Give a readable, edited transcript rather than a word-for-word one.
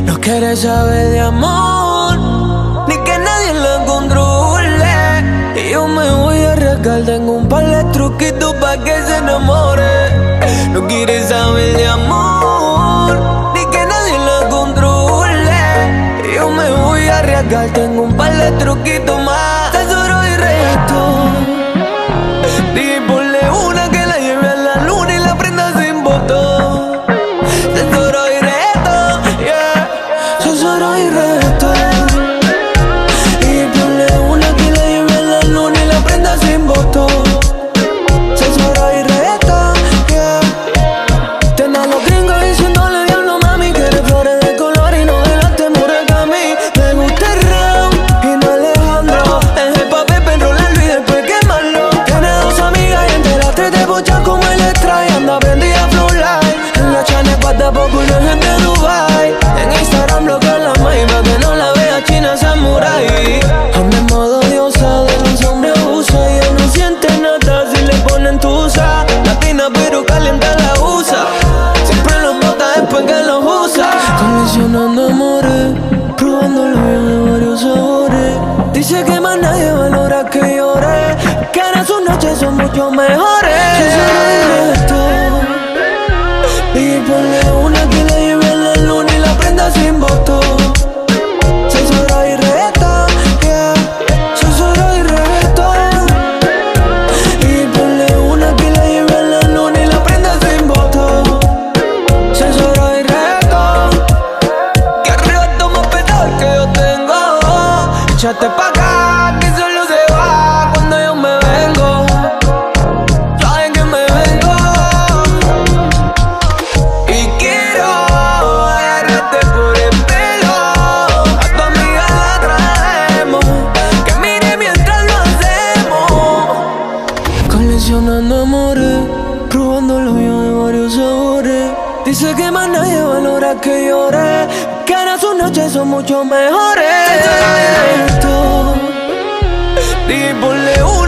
No quiere saber de amor, ni que nadie lo controle. Y yo me voy a arriesgar, tengo un par de truquitos pa' que se enamore. No quiere saber de amor, ni que nadie lo controle. Y yo me voy a arriesgar, tengo un par de truquitos más. Tesoro y reto, dije ponle una que la lleve a la luna y la prenda sin botón. Tesoro y reto, yeah. Tesoro y reto, y ponle una que la lleve a la luna y la prenda sin botón. Tesoro y reto, yeah. Ten a los gringos diciéndole diablo mami, quiere flores de color y no delante Murakami. Me gusta el round y no Alejandro, es el papel para enrolarlo y después quemarlo. Tiene dos amigas y entre las tres te bochan como el extra y anda prendida a flow light. En la chane guarda popular gente de Dubai. En Instagram bloquea la maíz pa' que no la vea China Samurai. Anda en modo diosa, de los hombres abusa y él no siente nada si le ponen tusa. Latina pero calienta la usa, siempre los bota después que los usa. Coleccionando amores, probando lo viejo de varios sabores. Dice que más nadie valora que llore, que ahora sus noches son mucho mejores. Tesoro y reto, y ponle una que la lleve a la luna y la prenda sin botón. Tesoro y reto, yeah. Tesoro y reto, y ponle una que la lleve a la luna y la prenda sin botón. Tesoro y reto, que arriba toma pedal que yo tengo. Échate pa' acá que solo se va cuando yo me vengo. Saben que me vengo y quiero agarrarte por el pelo. A tu amiga la traemos, que mire mientras lo hacemos. Coleccionando amores, probando lo mío de varios sabores. Dice que más nadie valora que llore, que ahora sus noches son mucho mejores. Tesoro y reto, y ponle una